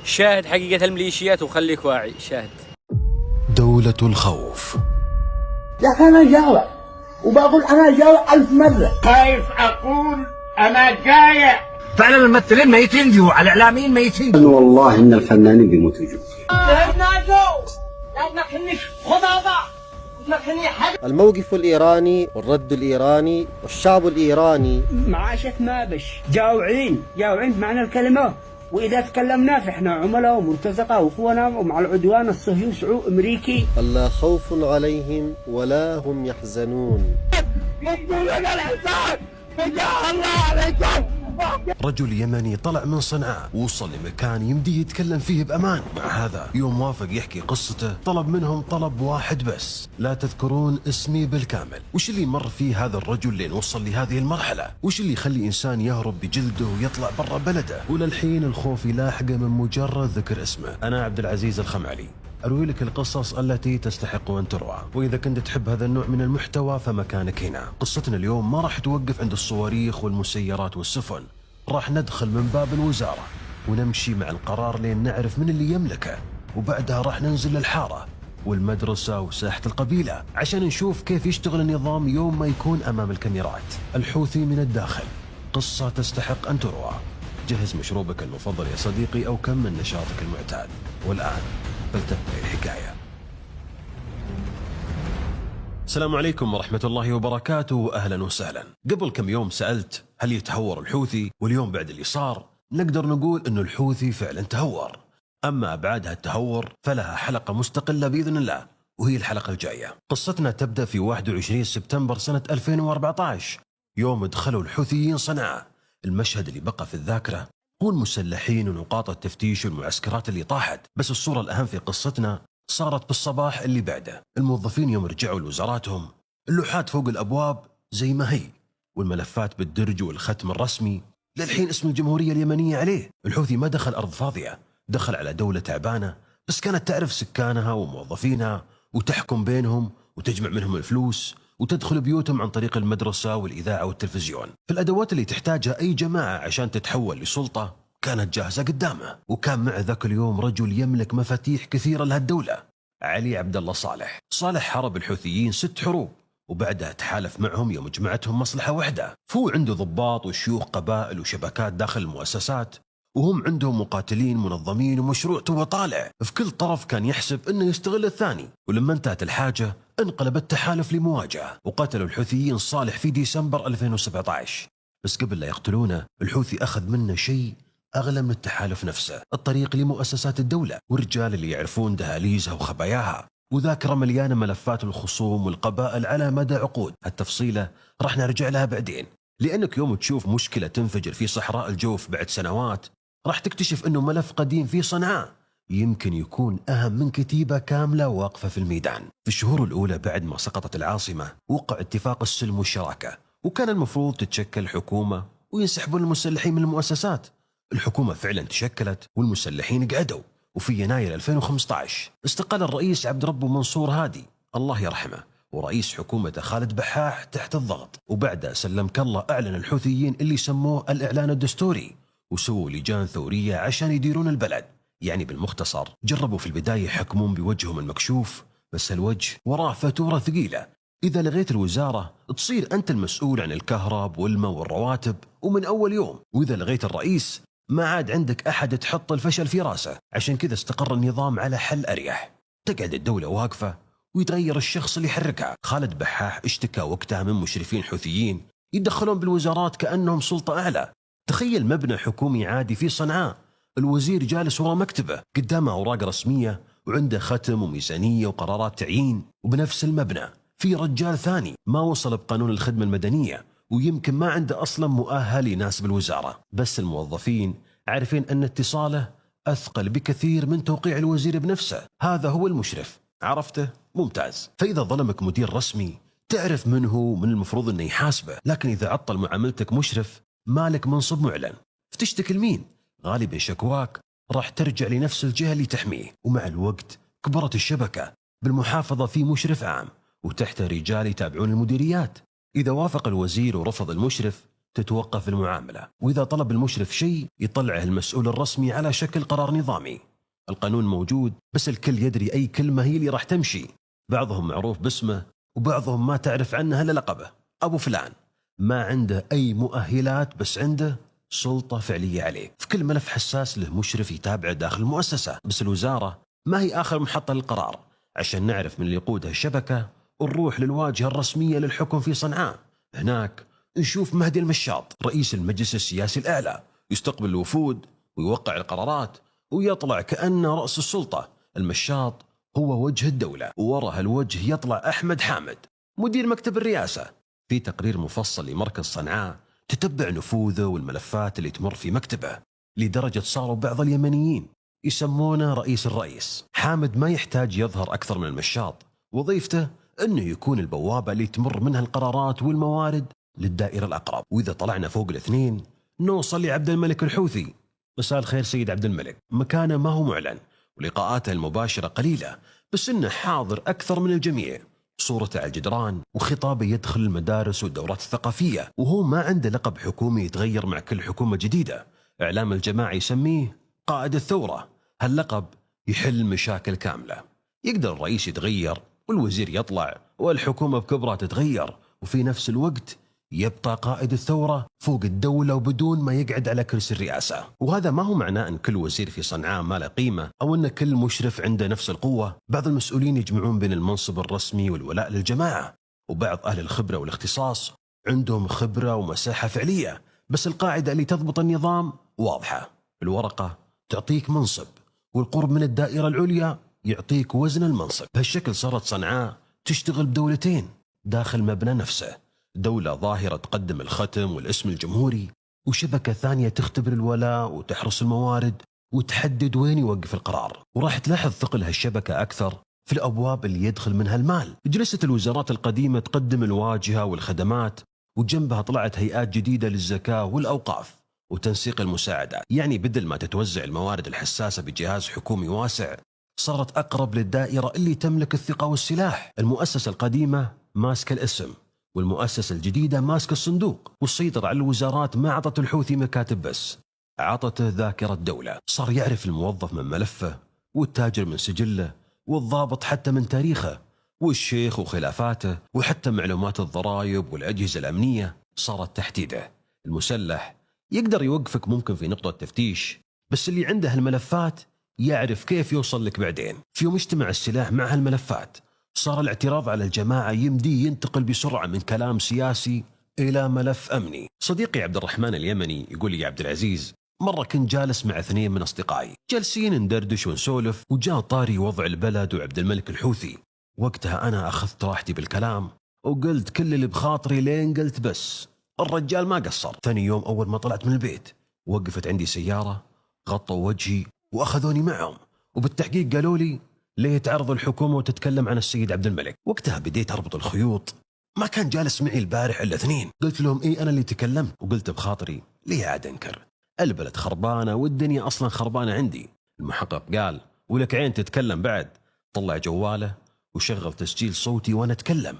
شاهد حقيقة الميليشيات وخليك واعي. شاهد. دولة الخوف. يا أخي أنا جاوع وبقول أنا جاوع 1000 مرة. خايف أقول أنا جايع. فعلا الممثلين ميتين جوع، الإعلاميين ميتين جوع. والله إن الفنانين بيموتوا جوع. الموقف الإيراني والرد الإيراني والشعب الإيراني معاشة مابش جاوعين بمعنى الكلمة، وإذا تكلمنا فإحنا عملاء ومرتزقة وإخوانا ومع العدوان الصهيوني أمريكي. ألا خوف عليهم ولا هم يحزنون. رجل يمني طلع من صنعاء ووصل لمكان يمديه يتكلم فيه بأمان. مع هذا يوم وافق يحكي قصته طلب منهم طلب واحد بس: لا تذكرون اسمي بالكامل. وش اللي مر فيه هذا الرجل لين وصل لهذه المرحلة؟ وش اللي يخلي إنسان يهرب بجلده ويطلع برا بلده؟ وللحين الخوف يلاحقه من مجرد ذكر اسمه. أنا عبد العزيز الخمعلي، أروي لك القصص التي تستحق أن تروى، وإذا كنت تحب هذا النوع من المحتوى فمكانك هنا. قصتنا اليوم ما راح توقف عند الصواريخ والمسيرات والسفن، راح ندخل من باب الوزارة ونمشي مع القرار لين نعرف من اللي يملكه، وبعدها راح ننزل للحارة والمدرسة وساحة القبيلة عشان نشوف كيف يشتغل النظام يوم ما يكون أمام الكاميرات. الحوثي من الداخل، قصة تستحق أن تروى. جهز مشروبك المفضل يا صديقي أو كمل نشاطك المعتاد، والآن فلتبدأ الحكاية. السلام عليكم ورحمة الله وبركاته، أهلا وسهلا. قبل كم يوم سألت هل يتهور الحوثي؟ واليوم بعد اللي صار نقدر نقول أنه الحوثي فعلا تهور. أما أبعاد هالتهور فلها حلقة مستقلة بإذن الله، وهي الحلقة الجاية. قصتنا تبدأ في 21 سبتمبر سنة 2014، يوم دخلوا الحوثيين صنعاء. المشهد اللي بقى في الذاكرة هو المسلحين ونقاط التفتيش والمعسكرات اللي طاحت، بس الصورة الأهم في قصتنا صارت بالصباح اللي بعده. الموظفين يوم رجعوا لوزاراتهم اللوحات فوق الأبواب زي ما هي، والملفات بالدرج والختم الرسمي للحين اسم الجمهورية اليمنية عليه. الحوثي ما دخل أرض فاضية، دخل على دولة تعبانة بس كانت تعرف سكانها وموظفينها وتحكم بينهم وتجمع منهم الفلوس وتدخل بيوتهم عن طريق المدرسة والإذاعة والتلفزيون. فالأدوات اللي تحتاجها أي جماعة عشان تتحول لسلطة كانت جاهزة قدامه. وكان مع ذاك اليوم رجل يملك مفاتيح كثيرة لهالدولة، علي عبد الله صالح. صالح حارب الحوثيين 6 حروب، وبعدها تحالف معهم يوم جمعتهم مصلحة واحدة. فهو عنده ضباط وشيوخ قبائل وشبكات داخل المؤسسات، وهم عندهم مقاتلين منظمين ومشروع تو طالع. في كل طرف كان يحسب انه يستغل الثاني، ولما انتهت الحاجة انقلب التحالف لمواجهة، وقتلوا الحوثيين صالح في ديسمبر 2017. بس قبل لا يقتلونه الحوثي أخذ منه شيء أغلى من التحالف نفسه: الطريق لمؤسسات الدولة والرجال اللي يعرفون دهاليزها وخباياها، وذاكرة مليانة ملفات الخصوم والقبائل على مدى عقود. هالتفصيلة راح نرجع لها بعدين، لأنك يوم تشوف مشكلة تنفجر في صحراء الجوف بعد سنوات راح تكتشف أنه ملف قديم في صنعاء يمكن يكون أهم من كتيبة كاملة واقفة في الميدان. في الشهور الأولى بعد ما سقطت العاصمة وقع اتفاق السلم والشراكة، وكان المفروض تتشكل حكومة وينسحبون المسلحين من المؤسسات. الحكومة فعلا تشكلت والمسلحين قعدوا، وفي يناير 2015 استقال الرئيس عبد ربه منصور هادي الله يرحمه، ورئيس حكومته خالد بحاح تحت الضغط. وبعدها سلمك الله أعلن الحوثيين اللي سموه الإعلان الدستوري، وسووا لجان ثورية عشان يديرون البلد. يعني بالمختصر جربوا في البداية يحكمون بوجههم المكشوف، بس الوجه وراه فاتورة ثقيلة. إذا لغيت الوزارة تصير أنت المسؤول عن الكهرب والماء والرواتب ومن أول يوم، وإذا لغيت الرئيس ما عاد عندك أحد تحط الفشل في راسه. عشان كذا استقر النظام على حل أريح: تقعد الدولة واقفة ويتغير الشخص اللي يحركها. خالد بحاح اشتكى وقتها من مشرفين حوثيين يدخلون بالوزارات كأنهم سلطة أعلى. تخيل مبنى حكومي عادي في صنعاء، الوزير جالس وراء مكتبه قدامه أوراق رسمية وعنده ختم وميزانية وقرارات تعيين، وبنفس المبنى في رجال ثاني ما وصل بقانون الخدمة المدنية ويمكن ما عنده أصلا مؤهل يناسب الوزارة، بس الموظفين عارفين أن اتصاله أثقل بكثير من توقيع الوزير بنفسه. هذا هو المشرف، عرفته؟ ممتاز. فإذا ظلمك مدير رسمي تعرف من هو من المفروض أنه يحاسبه، لكن إذا عطل معاملتك مشرف مالك منصب معلن. فتشتكي لمين؟ غالبا شكواك راح ترجع لنفس الجهة اللي تحميه. ومع الوقت كبرت الشبكة، بالمحافظة في مشرف عام وتحته رجال يتابعون المديريات. إذا وافق الوزير ورفض المشرف تتوقف المعاملة، وإذا طلب المشرف شيء يطلعه المسؤول الرسمي على شكل قرار نظامي. القانون موجود بس الكل يدري أي كلمة هي اللي راح تمشي. بعضهم معروف باسمه وبعضهم ما تعرف عنه إلا لقبه، أبو فلان، ما عنده أي مؤهلات بس عنده سلطة فعلية عليك. في كل ملف حساس له مشرف يتابعه داخل المؤسسة، بس الوزارة ما هي آخر محطة للقرار. عشان نعرف من اللي يقودها الشبكة ونروح للواجهة الرسمية للحكم في صنعاء. هناك نشوف مهدي المشاط رئيس المجلس السياسي الأعلى، يستقبل الوفود ويوقع القرارات ويطلع كأنه رأس السلطة. المشاط هو وجه الدولة، ووراء الوجه يطلع أحمد حامد مدير مكتب الرئاسة. في تقرير مفصل لمركز صنعاء تتبع نفوذه والملفات اللي تمر في مكتبه، لدرجة صاروا بعض اليمنيين يسمونه رئيس الرئيس. حامد ما يحتاج يظهر أكثر من المشاط، وظيفته أنه يكون البوابة اللي تمر منها القرارات والموارد للدائرة الأقرب. وإذا طلعنا فوق الاثنين نوصل لعبد الملك الحوثي. مساء الخير سيد عبد الملك. مكانه ما هو معلن ولقاءاته المباشرة قليلة، بس إنه حاضر أكثر من الجميع. صورته على الجدران وخطابه يدخل المدارس والدورات الثقافية، وهو ما عنده لقب حكومي يتغير مع كل حكومة جديدة. إعلام الجماعة يسميه قائد الثورة. هاللقب يحل مشاكل كاملة. يقدر الرئيس يتغير والوزير يطلع والحكومة بكبرها تتغير، وفي نفس الوقت يبقى قائد الثورة فوق الدولة وبدون ما يقعد على كرسي الرئاسة. وهذا ما هو معناه أن كل وزير في صنعاء ما له قيمة أو أن كل مشرف عنده نفس القوة. بعض المسؤولين يجمعون بين المنصب الرسمي والولاء للجماعة، وبعض أهل الخبرة والاختصاص عندهم خبرة ومساحة فعلية. بس القاعدة اللي تضبط النظام واضحة. الورقة تعطيك منصب، والقرب من الدائرة العليا يعطيك وزن المنصب. بهالشكل صارت صنعاء تشتغل بدولتين داخل مبنى نفسه، دولة ظاهرة تقدم الختم والاسم الجمهوري، وشبكة ثانية تختبر الولاء وتحرس الموارد وتحدد وين يوقف القرار. وراح تلاحظ ثقل هالشبكة أكثر في الأبواب اللي يدخل منها المال. جلست الوزارات القديمة تقدم الواجهة والخدمات، وجنبها طلعت هيئات جديدة للزكاة والأوقاف وتنسيق المساعدات. يعني بدل ما تتوزع الموارد الحساسة بجهاز حكومي واسع، صارت أقرب للدائرة اللي تملك الثقة والسلاح. المؤسسة القديمة ماسكة الاسم، والمؤسسة الجديدة ماسكة الصندوق. والسيطرة على الوزارات ما عطت الحوثي مكاتب بس، عطته ذاكرة دولة. صار يعرف الموظف من ملفه، والتاجر من سجله، والضابط حتى من تاريخه، والشيخ وخلافاته، وحتى معلومات الضرائب والأجهزة الأمنية صارت تحت يده. المسلح يقدر يوقفك ممكن في نقطة تفتيش، بس اللي عنده هالملفات يعرف كيف يوصل لك بعدين. في يوم اجتمع السلاح مع هالملفات، صار الاعتراض على الجماعة يمدي ينتقل بسرعة من كلام سياسي إلى ملف أمني. صديقي عبد الرحمن اليمني يقول لي: يا عبد العزيز، مرة كنت جالس مع 2 من أصدقائي، جالسين ندردش ونسولف، وجاء طاري وضع البلد وعبد الملك الحوثي. وقتها أنا أخذت راحتي بالكلام وقلت كل اللي بخاطري، لين قلت بس الرجال ما قصر. ثاني يوم أول ما طلعت من البيت وقفت عندي سيارة، غطوا وجهي وأخذوني معهم، وبالتحقيق قالوا لي: ليه تعرض الحكومة وتتكلم عن السيد عبد الملك؟ وقتها بديت أربط الخيوط. ما كان جالس معي البارح إلا 2. قلت لهم: إيه أنا اللي تكلمت. وقلت بخاطري: ليه عاد أنكر؟ البلد خربانة والدنيا أصلا خربانة عندي. المحقق قال: ولك عين تتكلم بعد؟ طلع جواله وشغل تسجيل صوتي وأنا أتكلم.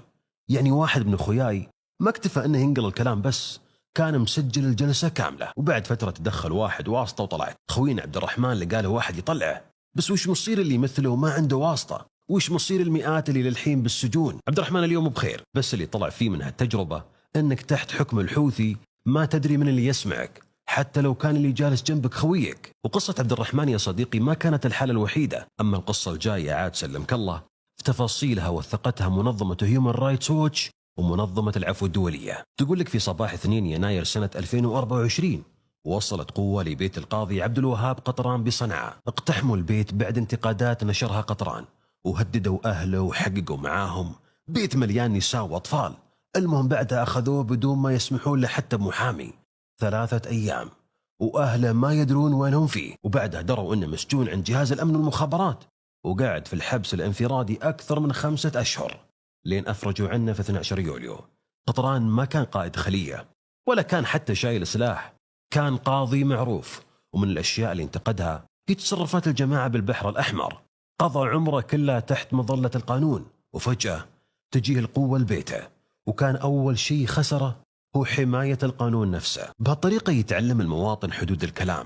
يعني واحد من أخوياي ما اكتفى أنه ينقل الكلام بس، كان مسجل الجلسة كاملة. وبعد فترة تدخل واحد واسطة وطلعت. خوينا عبد الرحمن اللي قاله واحد يطلعه، بس وش مصير اللي يمثله وما عنده واسطة؟ وش مصير المئات اللي للحين بالسجون؟ عبد الرحمن اليوم بخير، بس اللي طلع فيه من هالتجربة أنك تحت حكم الحوثي ما تدري من اللي يسمعك، حتى لو كان اللي جالس جنبك خويك. وقصة عبد الرحمن يا صديقي ما كانت الحالة الوحيدة. أما القصة الجاية عاد سلمك الله في تفاصيلها وثقتها منظمة هيومن رايتس ووتش ومنظمة العفو الدولية. تقول لك في صباح 2 يناير سنة 2024 وصلت قوة لبيت القاضي عبد الوهاب قطران بصنعاء. اقتحموا البيت بعد انتقادات نشرها قطران، وهددوا أهله وحققوا معاهم. بيت مليان نساء وأطفال. المهم بعدها أخذوه بدون ما يسمحون له حتى بمحامي 3 أيام، وأهله ما يدرون وينهم فيه. وبعدها دروا أنه مسجون عند جهاز الأمن والمخابرات، وقاعد في الحبس الانفرادي أكثر من 5 أشهر لين أفرجوا عنه في 12 يوليو. قطران ما كان قائد خلية ولا كان حتى شايل سلاح، كان قاضي معروف. ومن الأشياء اللي انتقدها هي تصرفات الجماعة بالبحر الأحمر. قضى عمره كله تحت مظلة القانون، وفجأة تجيه القوة لبيته، وكان أول شيء خسره هو حماية القانون نفسه. بهالطريقة يتعلم المواطن حدود الكلام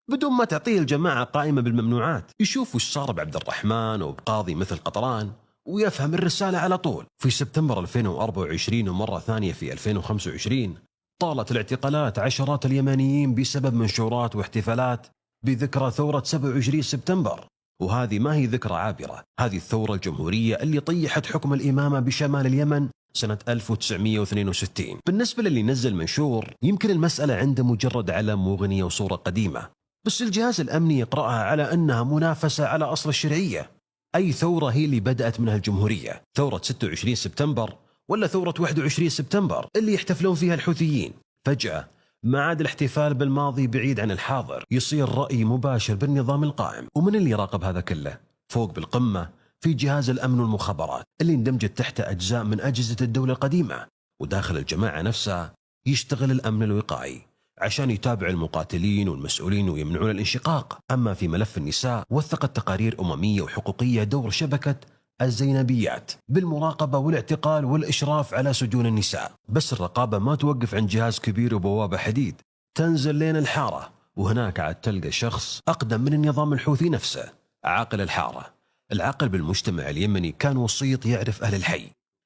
بدون ما تعطيه الجماعة قائمة بالممنوعات. يشوف وش صار بعبد الرحمن وبقاضي مثل قطران ويفهم الرسالة على طول. في سبتمبر 2024 ومرة ثانية في 2025 طالت الاعتقالات عشرات اليمنيين بسبب منشورات واحتفالات بذكرى ثورة 27 سبتمبر. وهذه ما هي ذكرى عابرة، هذه الثورة الجمهورية اللي طيحت حكم الإمامة بشمال اليمن سنة 1962. بالنسبة للي نزل منشور يمكن المسألة عنده مجرد علم وأغنية وصورة قديمة، بس الجهاز الأمني يقرأها على أنها منافسة على أصل الشرعية. أي ثورة هي اللي بدأت منها الجمهورية؟ ثورة 26 سبتمبر ولا ثورة 21 سبتمبر اللي يحتفلون فيها الحوثيين؟ فجأة ما عاد الاحتفال بالماضي بعيد عن الحاضر، يصير رأي مباشر بالنظام القائم. ومن اللي يراقب هذا كله؟ فوق بالقمة في جهاز الأمن والمخابرات اللي اندمجت تحت أجزاء من أجهزة الدولة القديمة، وداخل الجماعة نفسها يشتغل الأمن الوقائي عشان يتابع المقاتلين والمسؤولين ويمنعون الانشقاق. أما في ملف النساء وثقت تقارير أممية وحقوقية دور شبكة الزينبيات بالمراقبة والاعتقال والإشراف على سجون النساء. بس الرقابة ما توقف عند جهاز كبير وبوابة حديد، تنزل لين الحارة، وهناك عاد تلقى شخص أقدم من النظام الحوثي نفسه، عاقل الحارة. العاقل بالمجتمع اليمني كان وسيط يعرف أهل الحي،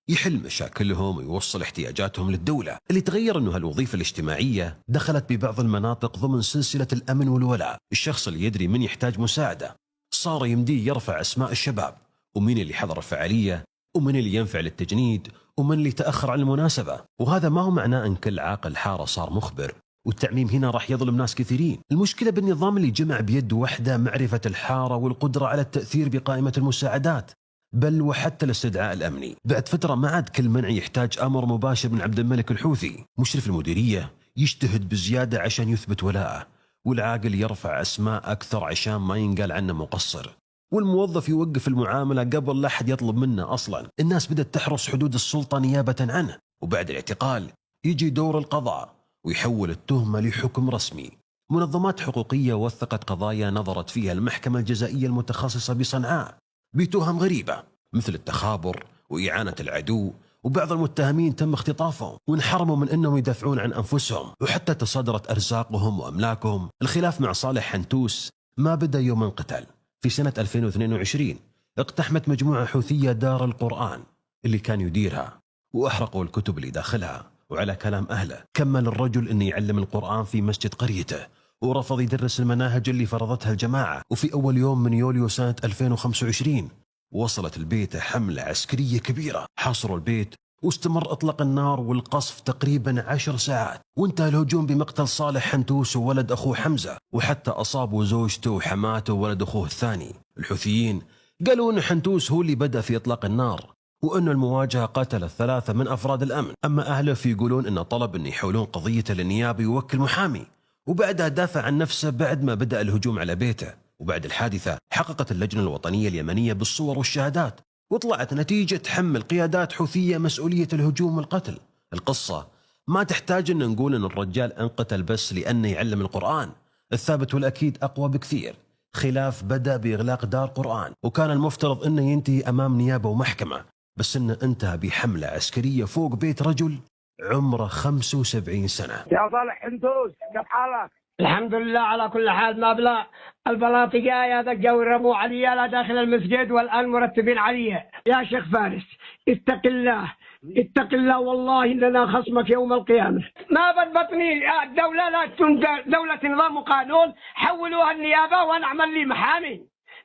يحل مشاكلهم ويوصل احتياجاتهم للدولة. اللي تغير أنه هالوظيفة الاجتماعية دخلت ببعض المناطق ضمن سلسلة الأمن والولاء. الشخص اللي يدري من يحتاج مساعدة صار يمديه يرفع أسماء الشباب، ومين اللي حضر الفعالية، ومن اللي ينفع للتجنيد، ومن اللي تأخر عن المناسبة. وهذا ما هو معناه أن كل عاقل حارة صار مخبر، والتعميم هنا راح يظلم ناس كثيرين. المشكلة بالنظام اللي جمع بيد واحدة معرفة الحارة والقدرة على التأثير بقائمة المساعدات، بل وحتى الاستدعاء الأمني. بعد فترة ما عاد كل منع يحتاج أمر مباشر من عبد الملك الحوثي. مشرف المديرية يجتهد بزيادة عشان يثبت ولاءه، والعاقل يرفع أسماء أكثر عشان ما ينقال عنه مقصر، والموظف يوقف المعاملة قبل لا أحد يطلب منه أصلا. الناس بدأت تحرص حدود السلطة نيابة عنه، وبعد الاعتقال يجي دور القضاء ويحول التهمة لحكم رسمي. منظمات حقوقية وثقت قضايا نظرت فيها المحكمة الجزائية المتخصصة بصنعاء بتهم غريبة مثل التخابر وإعانة العدو، وبعض المتهمين تم اختطافهم وانحرموا من أنهم يدافعون عن أنفسهم، وحتى تصادرت أرزاقهم وأملاكهم. الخلاف مع صالح حنتوس ما بدأ يوم انقتل. في سنة 2022 اقتحمت مجموعة حوثية دار القرآن اللي كان يديرها، وأحرقوا الكتب اللي داخلها. وعلى كلام أهله كمل الرجل أن يعلم القرآن في مسجد قريته، ورفض يدرس المناهج اللي فرضتها الجماعة. وفي أول يوم من يوليو سنة 2025 وصلت البيت حملة عسكرية كبيرة، حاصروا البيت واستمر إطلاق النار والقصف تقريبا 10 ساعات، وانتهى الهجوم بمقتل صالح حنتوس وولد أخوه حمزة، وحتى أصابوا زوجته وحماته وولد أخوه الثاني. الحوثيين قالوا أن حنتوس هو اللي بدأ في إطلاق النار، وأن المواجهة قتلت 3 من أفراد الأمن. أما أهله فيقولون أنه طلب أن يحولون قضيته للنيابة ويوكل محامي، وبعدها دافع عن نفسه بعد ما بدأ الهجوم على بيته. وبعد الحادثة حققت اللجنة الوطنية اليمنية بالصور والشهادات، وطلعت نتيجة تحمل قيادات حوثية مسؤولية الهجوم والقتل. القصة ما تحتاج أن نقول أن الرجال انقتل بس لأنه يعلم القرآن، الثابت والأكيد أقوى بكثير. خلاف بدأ بإغلاق دار قرآن، وكان المفترض أنه ينتهي أمام نيابة ومحكمة، بس أنه انتهى بحملة عسكرية فوق بيت رجل عمره 75 سنة. يا صالح حنتوس كيف حالك؟ الحمد لله على كل حال. ما بلا البلاطي جاي هذا الجو رموا علي لا داخل المسجد والآن مرتبين علي. يا شيخ فارس اتق الله اتق الله، والله إننا خصمك يوم القيامة. ما بضبطني الدولة، لا تكون دولة نظام وقانون، حولوها النيابة ونعمل لي محامي.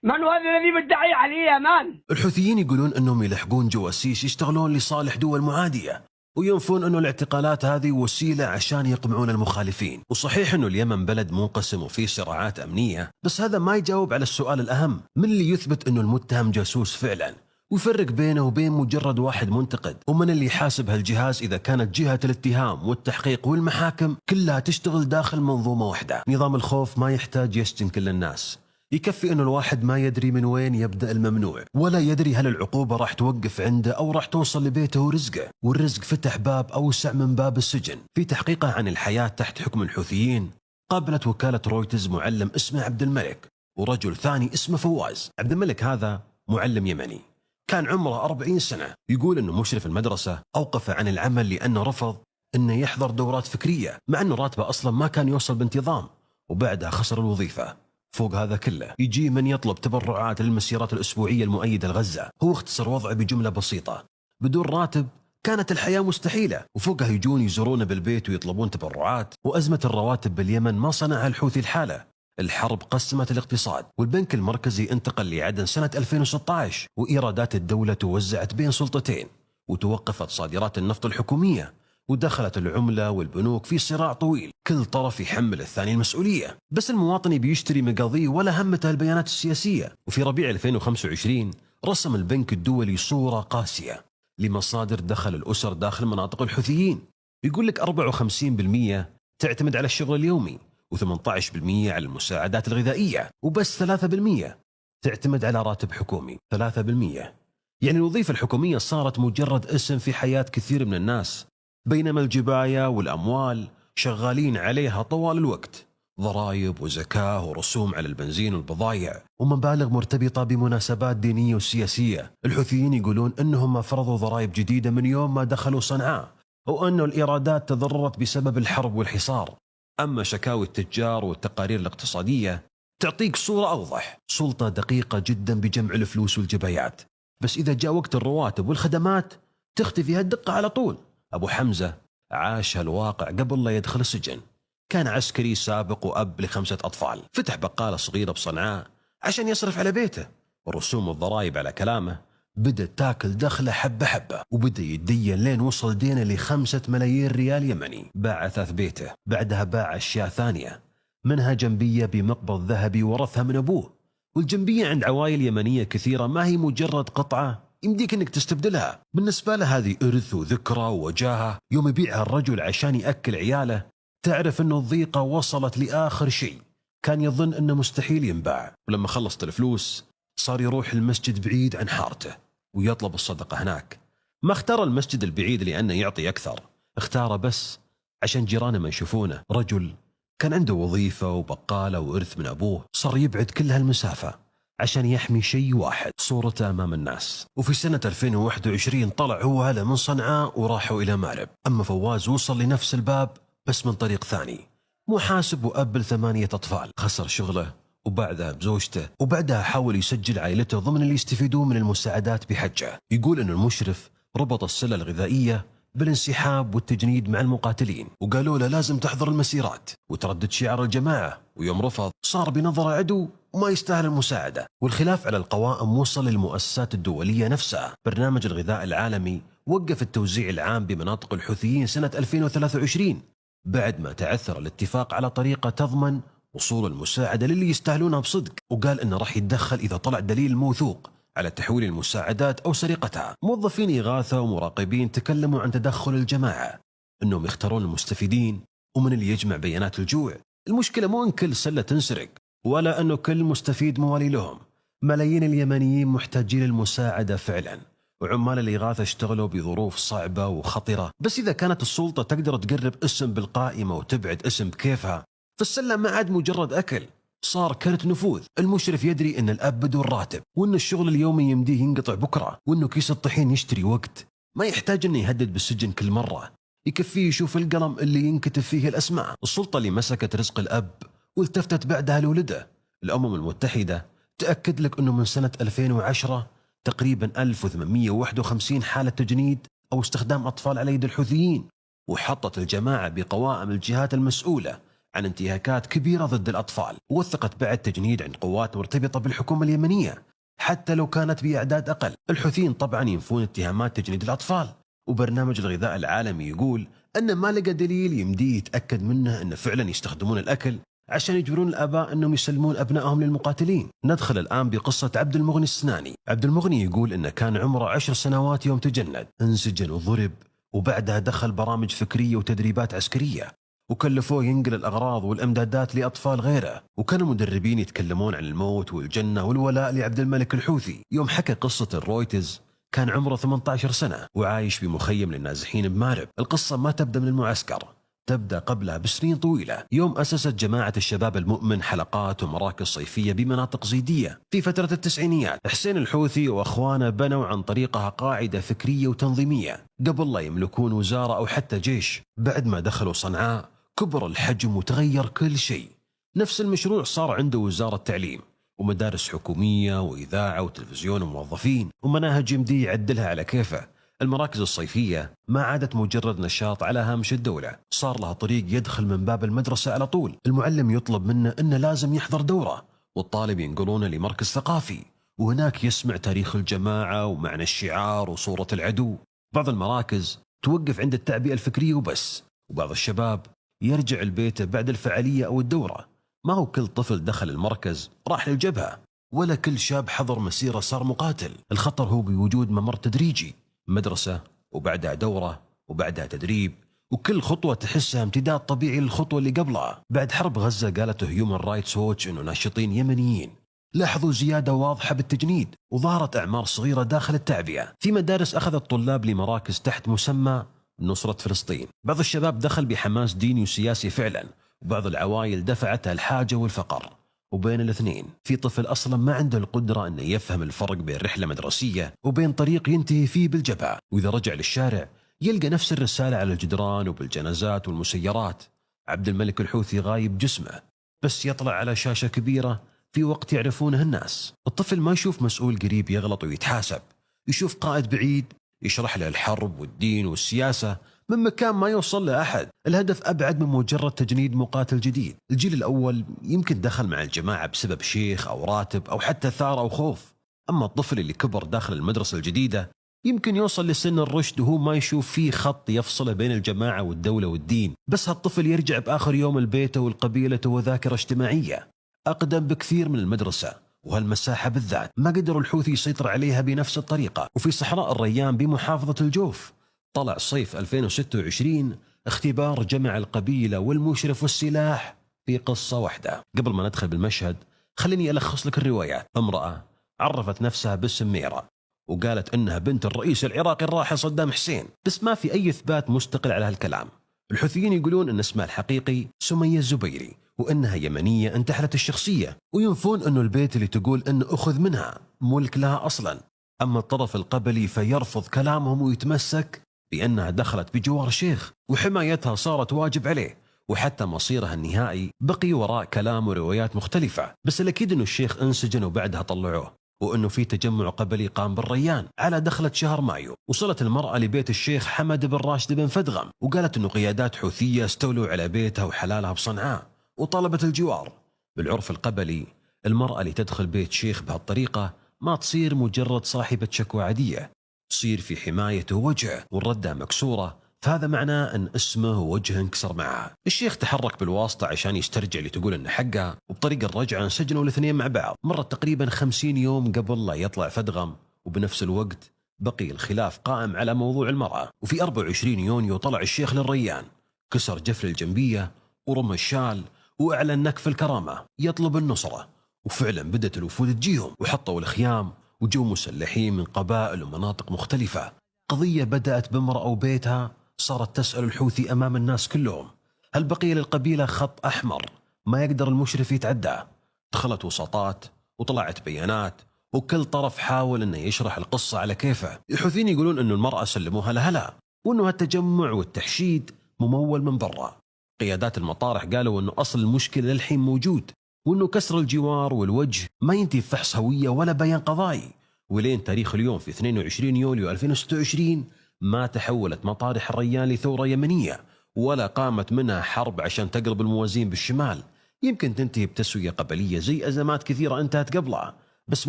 من هو الذي بدعي عليه يا مان؟ الحوثيين يقولون أنهم يلحقون جواسيس يشتغلون لصالح دول معادية، وينفون أنه الاعتقالات هذه وسيلة عشان يقمعون المخالفين. وصحيح أنه اليمن بلد منقسم وفيه صراعات أمنية، بس هذا ما يجاوب على السؤال الأهم: من اللي يثبت أنه المتهم جاسوس فعلا ويفرق بينه وبين مجرد واحد منتقد؟ ومن اللي يحاسب هالجهاز إذا كانت جهة الاتهام والتحقيق والمحاكم كلها تشتغل داخل منظومة واحدة؟ نظام الخوف ما يحتاج يسجن كل الناس، يكفي أنه الواحد ما يدري من وين يبدأ الممنوع، ولا يدري هل العقوبة راح توقف عنده أو راح توصل لبيته ورزقه. والرزق فتح باب أوسع من باب السجن. في تحقيقه عن الحياة تحت حكم الحوثيين قابلت وكالة رويترز معلم اسمه عبد الملك ورجل ثاني اسمه فواز. عبد الملك هذا معلم يمني كان عمره 40 سنة، يقول أنه مشرف المدرسة أوقف عن العمل لأنه رفض أنه يحضر دورات فكرية مع أنه راتبه أصلا ما كان يوصل بانتظام، وبعدها خسر الوظيفة. فوق هذا كله يجي من يطلب تبرعات للمسيرات الأسبوعية المؤيدة لغزة. هو اختصر وضعه بجملة بسيطة: بدون راتب كانت الحياة مستحيلة. وفوقها يجون يزورونه بالبيت ويطلبون تبرعات. وأزمة الرواتب باليمن ما صنعها الحوثي الحالة، الحرب قسمت الاقتصاد، والبنك المركزي انتقل لعدن سنة 2016، وإيرادات الدولة توزعت بين سلطتين، وتوقفت صادرات النفط الحكومية، ودخلت العملة والبنوك في صراع طويل، كل طرف يحمل الثاني المسؤولية. بس المواطن بيشتري مقاضيه ولا همته البيانات السياسية. وفي ربيع 2025 رسم البنك الدولي صورة قاسية لمصادر دخل الأسر داخل مناطق الحوثيين. يقول لك 54% تعتمد على الشغل اليومي، و18% على المساعدات الغذائية، وبس 3% تعتمد على راتب حكومي. 3%، يعني الوظيفة الحكومية صارت مجرد اسم في حياة كثير من الناس، بينما الجباية والأموال شغالين عليها طوال الوقت، ضرائب وزكاة ورسوم على البنزين والبضائع، ومبالغ مرتبطة بمناسبات دينية وسياسية. الحوثيين يقولون أنهم ما فرضوا ضرائب جديدة من يوم ما دخلوا صنعاء، وأن الإيرادات تضررت بسبب الحرب والحصار. أما شكاوي التجار والتقارير الاقتصادية تعطيك صورة أوضح: سلطة دقيقة جدا بجمع الفلوس والجبايات، بس إذا جاء وقت الرواتب والخدمات تختفي هالدقة على طول. أبو حمزة عاش هالواقع قبل لا يدخل السجن. كان عسكري سابق وأب ل5 أطفال، فتح بقالة صغيرة بصنعاء عشان يصرف على بيته، والرسوم والضرائب على كلامه بدأ تاكل دخله حبة حبة، وبدأ يتدين لين وصل دينه ل5 ملايين ريال يمني. باع أثاث بيته، بعدها باع أشياء ثانية، منها جنبية بمقبض ذهبي ورثها من أبوه. والجنبية عند عوائل يمنية كثيرة ما هي مجرد قطعة يمديك انك تستبدلها، بالنسبة له هذه إرث وذكرى ووجاهة. يوم يبيعها الرجل عشان يأكل عياله تعرف انه الضيقة وصلت لآخر شيء، كان يظن انه مستحيل ينباع. ولما خلصت الفلوس صار يروح المسجد بعيد عن حارته ويطلب الصدقة هناك. ما اختار المسجد البعيد لأنه يعطي أكثر، اختاره بس عشان جيرانه ما يشوفونه. رجل كان عنده وظيفة وبقالة وإرث من أبوه، صار يبعد كل هالمسافة عشان يحمي شيء واحد: صورته أمام الناس. وفي سنة 2021 طلع هو هذا من صنعاء وراحوا إلى مأرب. أما فواز وصل لنفس الباب بس من طريق ثاني، محاسب وأب ل8 أطفال. خسر شغله وبعدها بزوجته، وبعدها حاول يسجل عائلته ضمن اللي يستفيدون من المساعدات بحجة. يقول أن المشرف ربط السلة الغذائية بالانسحاب والتجنيد مع المقاتلين، وقالوا له لازم تحضر المسيرات وتردد شعار الجماعة، ويوم رفض صار بنظرة عدو وما يستاهل المساعدة. والخلاف على القوائم وصل للمؤسسات الدولية نفسها. برنامج الغذاء العالمي وقف التوزيع العام بمناطق الحوثيين سنة 2023 بعد ما تعثر الاتفاق على طريقة تضمن وصول المساعدة للي يستاهلونها بصدق، وقال إنه راح يتدخل إذا طلع دليل موثوق على تحويل المساعدات أو سرقتها. موظفين إغاثة ومراقبين تكلموا عن تدخل الجماعة، أنهم يختارون المستفيدين ومن اللي يجمع بيانات الجوع. المشكلة مو أن كل سلة تنسرق، ولا أنه كل مستفيد موالي لهم. ملايين اليمنيين محتاجين المساعدة فعلا، وعمال الإغاثة اشتغلوا بظروف صعبة وخطرة. بس إذا كانت السلطة تقدر تقرب اسم بالقائمة وتبعد اسم بكيفها، فالسلة ما عاد مجرد أكل، صار كرت نفوذ. المشرف يدري أن الأب بدون راتب، وأن الشغل اليومي يمديه ينقطع بكرة، وأنه كيس الطحين يشتري وقت. ما يحتاج أنه يهدد بالسجن كل مرة، يكفيه يشوف القلم اللي ينكتب فيه الأسماء. السلطة اللي مسكت رزق الأب والتفتت بعدها لولده. الأمم المتحدة تأكد لك أنه من سنة 2010 تقريبا 1851 حالة تجنيد أو استخدام أطفال على يد الحوثيين، وحطت الجماعة بقوائم الجهات المسؤولة عن انتهاكات كبيرة ضد الأطفال. ووثقت بعد تجنيد عند قوات مرتبطة بالحكومة اليمنية حتى لو كانت بأعداد أقل. الحوثيين طبعا ينفون اتهامات تجنيد الأطفال، وبرنامج الغذاء العالمي يقول أن ما لقى دليل يمديه يتأكد منه أن فعلا يستخدمون الأكل عشان يجبرون الآباء أنهم يسلمون أبنائهم للمقاتلين. ندخل الآن بقصة عبد المغني السناني. عبد المغني يقول أنه كان عمره 10 سنوات يوم تجند، انسجن وضرب، وبعدها دخل برامج فكرية وتدريبات عسكرية، وكلفوه ينقل الأغراض والإمدادات لأطفال غيره. وكان المدربين يتكلمون عن الموت والجنة والولاء لعبد الملك الحوثي. يوم حكى قصة الرويترز كان عمره 18 سنة وعايش بمخيم للنازحين بمأرب. القصة ما تبدأ من المعسكر، تبدأ قبلها بسنين طويلة، يوم أسست جماعة الشباب المؤمن حلقات ومراكز صيفية بمناطق زيدية. في فترة التسعينيات حسين الحوثي وأخوانه بنوا عن طريقها قاعدة فكرية وتنظيمية قبل لا يملكون وزارة أو حتى جيش. بعد ما دخلوا صنعاء كبر الحجم وتغير كل شيء. نفس المشروع صار عنده وزارة تعليم ومدارس حكومية وإذاعة وتلفزيون وموظفين ومناهج يمدي يعدلها على كيفه. المراكز الصيفية ما عادت مجرد نشاط على هامش الدولة، صار لها طريق يدخل من باب المدرسة على طول. المعلم يطلب منه إنه لازم يحضر دورة، والطالب ينقلونه لمركز ثقافي وهناك يسمع تاريخ الجماعة ومعنى الشعار وصورة العدو. بعض المراكز توقف عند التعبئة الفكرية وبس، وبعض الشباب يرجع البيت بعد الفعالية أو الدورة. ما هو كل طفل دخل المركز راح للجبهة، ولا كل شاب حضر مسيرة صار مقاتل. الخطر هو بوجود ممر تدريجي، مدرسة وبعدها دورة وبعدها تدريب، وكل خطوة تحسها امتداد طبيعي للخطوة اللي قبلها. بعد حرب غزة قالته هيومن رايتس ووتش إنه ناشطين يمنيين لاحظوا زيادة واضحة بالتجنيد، وظهرت أعمار صغيرة داخل التعبئة. في مدارس أخذت طلاب لمراكز تحت مسمى نصرة فلسطين. بعض الشباب دخل بحماس ديني وسياسي فعلا، وبعض العوائل دفعتها الحاجة والفقر. وبين الاثنين في طفل أصلا ما عنده القدرة أنه يفهم الفرق بين رحلة مدرسية وبين طريق ينتهي فيه بالجبهة، وإذا رجع للشارع يلقى نفس الرسالة على الجدران وبالجنازات والمسيرات. عبد الملك الحوثي غايب جسمه بس يطلع على شاشة كبيرة في وقت يعرفونه الناس. الطفل ما يشوف مسؤول قريب يغلط ويتحاسب، يشوف قائد بعيد يشرح له الحرب والدين والسياسة من مكان ما يوصل له أحد. الهدف أبعد من مجرد تجنيد مقاتل جديد. الجيل الأول يمكن دخل مع الجماعة بسبب شيخ أو راتب أو حتى ثار أو خوف، أما الطفل اللي كبر داخل المدرسة الجديدة يمكن يوصل لسن الرشد وهو ما يشوف فيه خط يفصله بين الجماعة والدولة والدين. بس هالطفل يرجع بآخر يوم البيت والقبيلة وذاكرة اجتماعية أقدم بكثير من المدرسة، وهالمساحة بالذات ما قدر الحوثي يسيطر عليها بنفس الطريقة. وفي صحراء الريان بمحافظة الجوف طلع صيف 2026 اختبار جمع القبيلة والمشرف والسلاح في قصة واحدة. قبل ما ندخل بالمشهد خليني ألخص لك الروايات. امرأة عرفت نفسها باسم ميرا وقالت إنها بنت الرئيس العراقي الراحل صدام حسين، بس ما في أي إثبات مستقل على هالكلام. الحوثيين يقولون إن اسمها الحقيقي سمية الزبيري وإنها يمنية انتحلت الشخصية، وينفون إنه البيت اللي تقول إنه أخذ منها ملك لها أصلا. أما الطرف القبلي فيرفض كلامهم ويتمسك بأنها دخلت بجوار شيخ وحمايتها صارت واجب عليه، وحتى مصيرها النهائي بقي وراء كلام وروايات مختلفة. بس الأكيد أنه الشيخ انسجن وبعدها طلعوه، وأنه في تجمع قبلي قام بالريان على دخلة شهر مايو. وصلت المرأة لبيت الشيخ حمد بن راشد بن فدغم وقالت أنه قيادات حوثية استولوا على بيتها وحلالها بصنعاء وطلبت الجوار. بالعرف القبلي المرأة اللي تدخل بيت شيخ بهالطريقة ما تصير مجرد صاحبة شكوى عادية، تصير في حمايته ووجهه والردة مكسورة، فهذا معناه أن اسمه ووجهه انكسر معها. الشيخ تحرك بالواسطة عشان يسترجع اللي تقول أنه حقه، وبطريق الرجعة انسجنوا الاثنين مع بعض. مرت تقريبا 50 يوم قبل لا يطلع فدغم، وبنفس الوقت بقي الخلاف قائم على موضوع المرأة. وفي 24 يونيو طلع الشيخ للريان، كسر جفل الجنبية ورمى الشال وأعلن نكف الكرامة يطلب النصرة. وفعلا بدت الوفود تجيهم وحطوا الخيام وجو مسلحين من قبائل ومناطق مختلفة. قضية بدأت بامرأة وبيتها صارت تسأل الحوثي أمام الناس كلهم هل بقي للقبيلة خط أحمر ما يقدر المشرف يتعداه. دخلت وساطات وطلعت بيانات وكل طرف حاول أنه يشرح القصة على كيفه. الحوثيين يقولون أنه المرأة سلموها لها وأنه التجمع والتحشيد ممول من برا. قيادات المطارح قالوا أنه أصل المشكلة للحين موجود، وأنه كسر الجوار والوجه ما ينتهي بفحص هوية ولا بيان قضائي. ولين تاريخ اليوم في 22 يوليو 2026 ما تحولت مطارح الريان لثورة يمنية ولا قامت منها حرب عشان تقلب الموازين بالشمال. يمكن تنتهي بتسوية قبلية زي أزمات كثيرة انتهت قبلها، بس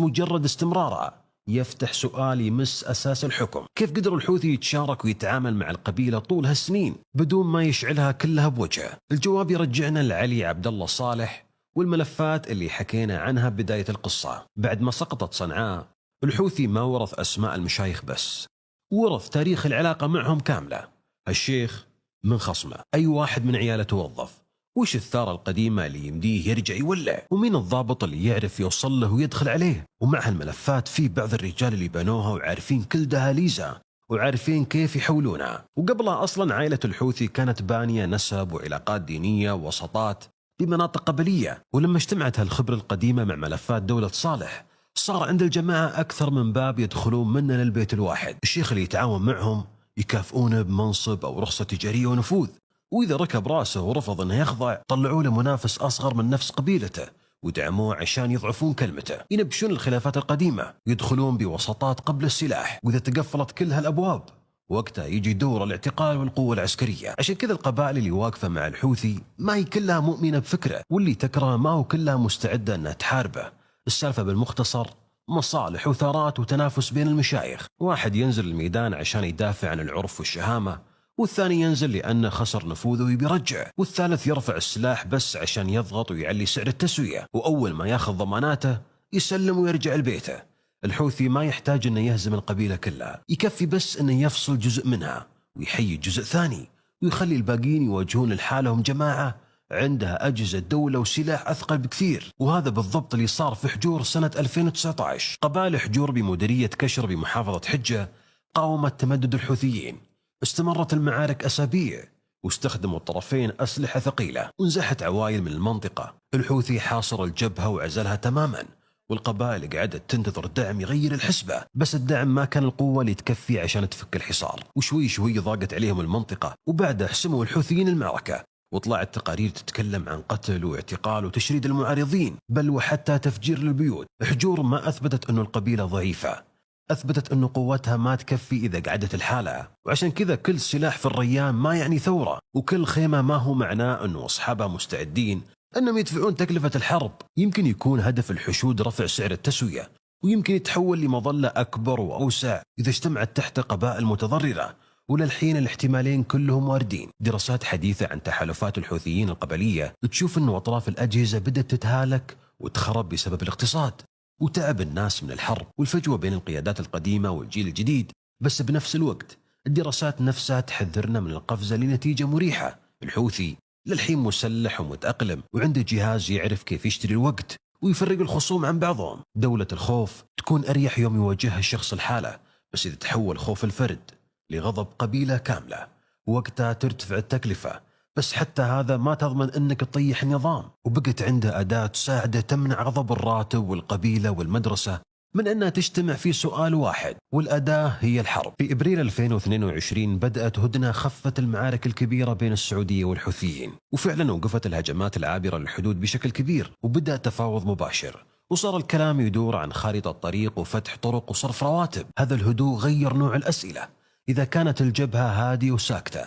مجرد استمرارها يفتح سؤال يمس أساس الحكم. كيف قدر الحوثي يتشارك ويتعامل مع القبيلة طول هالسنين بدون ما يشعلها كلها بوجهه؟ الجواب يرجعنا لعلي عبد الله صالح والملفات اللي حكينا عنها بداية القصة. بعد ما سقطت صنعاء الحوثي ما ورث أسماء المشايخ بس، ورث تاريخ العلاقة معهم كاملة. الشيخ من خصمه، أي واحد من عياله توظف، وش الثارة القديمة اللي يمديه يرجع يولع، ومين الضابط اللي يعرف يوصل له ويدخل عليه. ومع هالملفات في بعض الرجال اللي بنوها وعارفين كل دهاليزها وعارفين كيف يحولونها. وقبلها أصلا عائلة الحوثي كانت بانية نسب وعلاقات دينية ووساطات بمناطق قبلية. ولما اجتمعت هالخبرة القديمة مع ملفات دولة صالح، صار عند الجماعة أكثر من باب يدخلون منه للبيت الواحد. الشيخ اللي يتعاون معهم يكافئونه بمنصب أو رخصة تجارية ونفوذ، وإذا ركب راسه ورفض أنه يخضع طلعوا له منافس أصغر من نفس قبيلته ودعموه عشان يضعفون كلمته. ينبشون الخلافات القديمة، يدخلون بوساطات قبل السلاح، وإذا تقفلت كل هالأبواب وقتها يجي دور الاعتقال والقوة العسكرية. عشان كذا القبائل اللي واقفة مع الحوثي ما هي كلها مؤمنة بفكرة، واللي تكره ما هو كلها مستعدة أنها تحاربه. السالفة بالمختصر مصالح وثارات وتنافس بين المشايخ. واحد ينزل الميدان عشان يدافع عن العرف والشهامة، والثاني ينزل لأنه خسر نفوذه ويرجع، والثالث يرفع السلاح بس عشان يضغط ويعلي سعر التسوية، وأول ما ياخذ ضماناته يسلم ويرجع لبيته. الحوثي ما يحتاج أنه يهزم القبيلة كلها، يكفي بس أنه يفصل جزء منها ويحيي جزء ثاني، ويخلي الباقيين يواجهون لحالهم جماعة عندها أجهزة دولة وسلاح أثقل بكثير. وهذا بالضبط اللي صار في حجور سنة 2019. قبائل حجور بمديرية كشر بمحافظة حجة قاومت تمدد الحوثيين. استمرت المعارك أسابيع، واستخدموا الطرفين أسلحة ثقيلة، وانزحت عوائل من المنطقة. الحوثي حاصر الجبهة وعزلها تماما، والقبائل قعدت تنتظر دعم يغير الحسبة، بس الدعم ما كان القوة اللي تكفي عشان تفك الحصار. وشوي شوي ضاقت عليهم المنطقة، وبعدها حسموا الحوثيين المعركة، وطلعت تقارير تتكلم عن قتل واعتقال وتشريد المعارضين، بل وحتى تفجير للبيوت. حجور ما أثبتت أنه القبيلة ضعيفة، أثبتت أنه قوتها ما تكفي إذا قعدت الحالة. وعشان كذا كل سلاح في الريان ما يعني ثورة، وكل خيمة ما هو معناه أنه أصحابها مستعدين أنهم يدفعون تكلفة الحرب. يمكن يكون هدف الحشود رفع سعر التسوية، ويمكن يتحول لمظلة أكبر وأوسع إذا اجتمعت تحت قبائل متضررة. وللحين الاحتمالين كلهم واردين. دراسات حديثة عن تحالفات الحوثيين القبلية تشوف أنه أطراف الأجهزة بدأت تتهالك وتخرب بسبب الاقتصاد وتعب الناس من الحرب والفجوة بين القيادات القديمة والجيل الجديد. بس بنفس الوقت الدراسات نفسها تحذرنا من القفزة لنتيجة مريحة. الحوثي للحين مسلح ومتأقلم، وعنده جهاز يعرف كيف يشتري الوقت ويفرق الخصوم عن بعضهم. دولة الخوف تكون أريح يوم يواجهها الشخص الحالة، بس إذا تحول خوف الفرد لغضب قبيلة كاملة وقتها ترتفع التكلفة. بس حتى هذا ما تضمن أنك تطيح النظام، وبقت عنده أداة تساعده تمنع غضب الراتب والقبيلة والمدرسة من أنها تجتمع في سؤال واحد، والأداة هي الحرب. في إبريل 2022 بدأت هدنة خفت المعارك الكبيرة بين السعودية والحوثيين، وفعلا وقفت الهجمات العابرة للحدود بشكل كبير، وبدأ تفاوض مباشر، وصار الكلام يدور عن خارطة طريق وفتح طرق وصرف رواتب. هذا الهدوء غير نوع الأسئلة. إذا كانت الجبهة هادية وساكتة،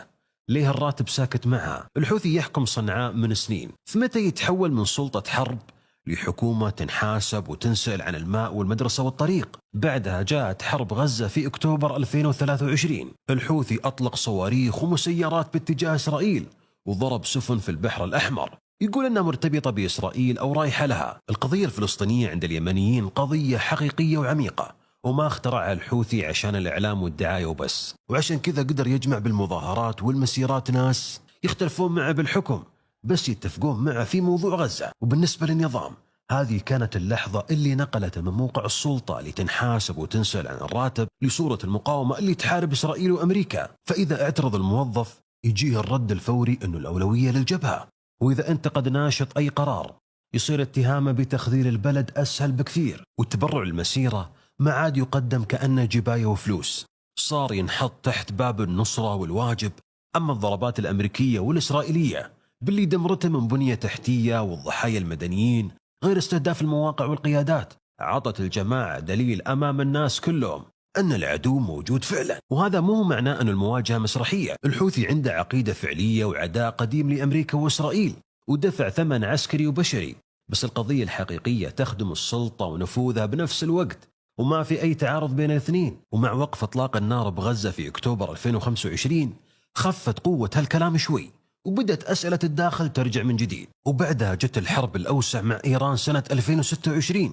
ليه الراتب ساكت معها؟ الحوثي يحكم صنعاء من سنين، فمتى يتحول من سلطة حرب لحكومة تنحاسب وتنسأل عن الماء والمدرسة والطريق؟ بعدها جاءت حرب غزة في أكتوبر 2023. الحوثي أطلق صواريخ ومسيرات باتجاه إسرائيل، وضرب سفن في البحر الأحمر يقول أنها مرتبطة بإسرائيل أو رايحة لها. القضية الفلسطينية عند اليمنيين قضية حقيقية وعميقة، وما اخترعها الحوثي عشان الإعلام والدعاية وبس. وعشان كذا قدر يجمع بالمظاهرات والمسيرات ناس يختلفون معه بالحكم، بس يتفقون معه في موضوع غزة. وبالنسبة للنظام، هذه كانت اللحظة اللي نقلته من موقع السلطة اللي تنحاسب وتنسأل عن الراتب لصورة المقاومة اللي تحارب إسرائيل وأمريكا. فإذا اعترض الموظف يجيه الرد الفوري أنه الأولوية للجبهة، وإذا انتقد ناشط أي قرار يصير اتهامه بتخذير البلد أسهل بكثير. والتبرع المسيرة ما عاد يقدم كأنه جباية وفلوس، صار ينحط تحت باب النصرة والواجب. أما الضربات الأمريكية والإسرائيلية باللي دمرته من بنية تحتية والضحايا المدنيين، غير استهداف المواقع والقيادات، عطت الجماعة دليل أمام الناس كلهم أن العدو موجود فعلا. وهذا مو معناه أن المواجهة مسرحية. الحوثي عنده عقيدة فعلية وعداء قديم لأمريكا وإسرائيل، ودفع ثمن عسكري وبشري. بس القضية الحقيقية تخدم السلطة ونفوذها بنفس الوقت، وما في أي تعارض بين الاثنين. ومع وقف إطلاق النار بغزة في أكتوبر 2025 خفت قوة هالكلام شوي، وبدأت أسئلة الداخل ترجع من جديد. وبعدها جت الحرب الأوسع مع إيران سنة 2026،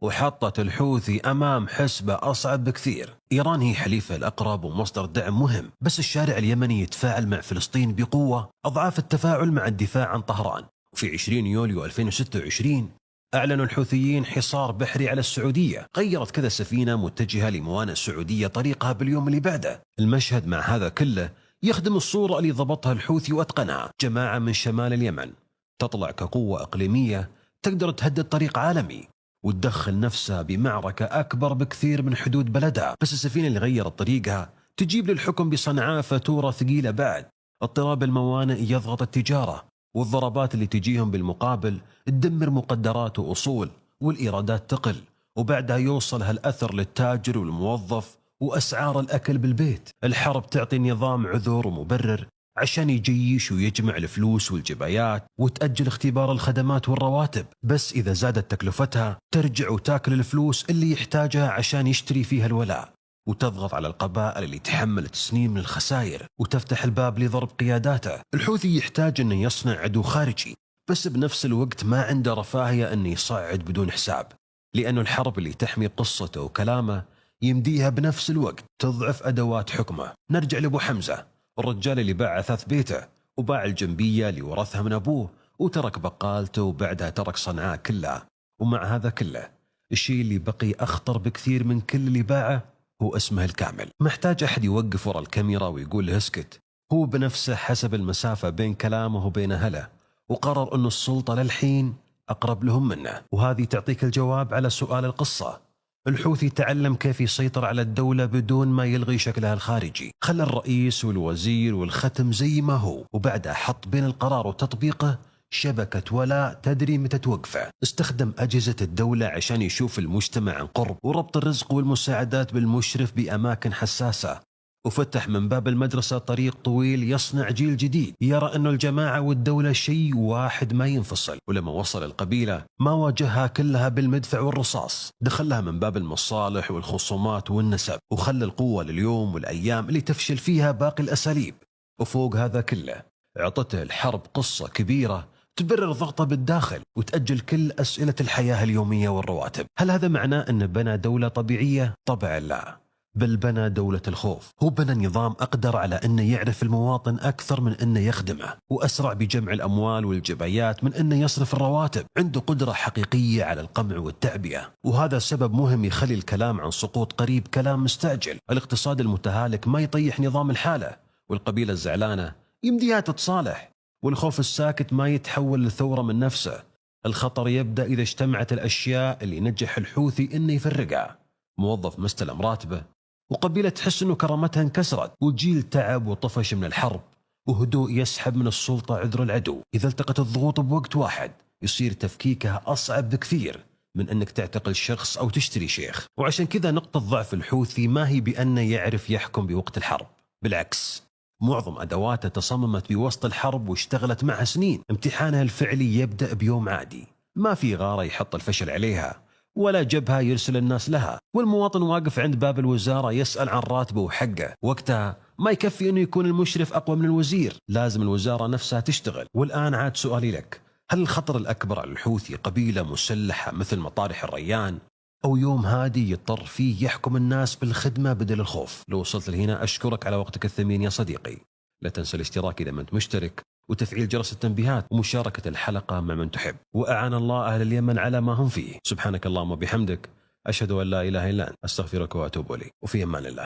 وحطت الحوثي أمام حسبة أصعب بكثير. إيران هي حليفه الأقرب ومصدر دعم مهم، بس الشارع اليمني يتفاعل مع فلسطين بقوة أضعاف التفاعل مع الدفاع عن طهران. وفي 20 يوليو 2026 أعلنوا الحوثيين حصار بحري على السعودية، غيرت كذا سفينة متجهة لموانئ السعودية طريقها باليوم اللي بعده. المشهد مع هذا كله يخدم الصورة اللي ضبطها الحوثي وأتقنها. جماعة من شمال اليمن تطلع كقوة إقليمية تقدر تهدد طريق عالمي وتدخل نفسها بمعركة أكبر بكثير من حدود بلدها، بس السفينة اللي غيرت طريقها تجيب للحكم بصنعاء فاتورة ثقيلة بعد. اضطراب الموانئ يضغط التجارة، والضربات اللي تجيهم بالمقابل تدمر مقدرات وأصول، والإيرادات تقل، وبعدها يوصل هالأثر للتاجر والموظف وأسعار الأكل بالبيت. الحرب تعطي النظام عذر ومبرر عشان يجيش ويجمع الفلوس والجبايات وتأجل اختبار الخدمات والرواتب، بس إذا زادت تكلفتها ترجع وتاكل الفلوس اللي يحتاجها عشان يشتري فيها الولاء، وتضغط على القبائل اللي تحملت سنين من الخسائر وتفتح الباب لضرب قياداته. الحوثي يحتاج أنه يصنع عدو خارجي، بس بنفس الوقت ما عنده رفاهية أنه يصعد بدون حساب، لأنه الحرب اللي تحمي قصته وكلامه يمديها بنفس الوقت تضعف أدوات حكمه. نرجع لأبو حمزة، الرجال اللي باع أثاث بيته وباع الجنبية اللي ورثها من أبوه وترك بقالته وبعدها ترك صنعاء كلها. ومع هذا كله الشيء اللي بقي أخطر بكثير من كل اللي باعه هو اسمه الكامل. محتاج أحد يوقف ورا الكاميرا ويقول له اسكت. هو بنفسه حسب المسافة بين كلامه وبين أهله وقرر أن السلطة للحين أقرب لهم منه. وهذه تعطيك الجواب على سؤال القصة. الحوثي تعلم كيف يسيطر على الدولة بدون ما يلغي شكلها الخارجي. خلى الرئيس والوزير والختم زي ما هو، وبعدها حط بين القرار وتطبيقه شبكة ولاء تدري متى توقفه. استخدم أجهزة الدولة عشان يشوف المجتمع عن قرب، وربط الرزق والمساعدات بالمشرف بأماكن حساسة، وفتح من باب المدرسة طريق طويل يصنع جيل جديد يرى أنه الجماعة والدولة شيء واحد ما ينفصل. ولما وصل القبيلة ما واجهها كلها بالمدفع والرصاص، دخلها من باب المصالح والخصومات والنسب، وخلى القوة لليوم والأيام اللي تفشل فيها باقي الأساليب. وفوق هذا كله عطته الحرب قصة كبيرة تبرر ضغطه بالداخل وتأجل كل أسئلة الحياة اليومية والرواتب. هل هذا معناه أنه بنى دولة طبيعية؟ طبعا لا، بل بنى دولة الخوف. هو بنى نظام أقدر على أنه يعرف المواطن أكثر من أنه يخدمه، وأسرع بجمع الأموال والجبايات من أنه يصرف الرواتب. عنده قدرة حقيقية على القمع والتعبئة، وهذا سبب مهم يخلي الكلام عن سقوط قريب كلام مستعجل. الاقتصاد المتهالك ما يطيح نظام الحالة، والقبيلة الزعلانة يمديها تتصالح، والخوف الساكت ما يتحول لثورة من نفسه. الخطر يبدأ إذا اجتمعت الأشياء اللي نجح الحوثي إنه يفرقها. موظف مستلم راتبه، وقبيلة تحس أنه كرامتها انكسرت، وجيل تعب وطفش من الحرب، وهدوء يسحب من السلطة عذر العدو. إذا التقت الضغوط بوقت واحد يصير تفكيكها أصعب بكثير من أنك تعتقل شخص أو تشتري شيخ. وعشان كذا نقطة ضعف الحوثي ما هي بأنه يعرف يحكم بوقت الحرب، بالعكس معظم أدواته تصممت بوسط الحرب واشتغلت معها سنين. امتحانها الفعلي يبدأ بيوم عادي، ما في غارة يحط الفشل عليها ولا جبهة يرسل الناس لها، والمواطن واقف عند باب الوزارة يسأل عن راتبه وحقه. وقتها ما يكفي أنه يكون المشرف أقوى من الوزير، لازم الوزارة نفسها تشتغل. والآن عاد سؤالي لك، هل الخطر الأكبر على الحوثي قبيلة مسلحة مثل مطارح الريان، أو يوم هادي يضطر فيه يحكم الناس بالخدمة بدل الخوف؟ لو وصلت لهنا أشكرك على وقتك الثمين يا صديقي. لا تنسى الاشتراك إذا ما أنت مشترك، وتفعيل جرس التنبيهات، ومشاركة الحلقة مع من تحب. وأعان الله أهل اليمن على ما هم فيه. سبحانك اللهم وبحمدك، أشهد أن لا إله إلا أنت، أستغفرك وأتوب إليك، وفي أمان الله.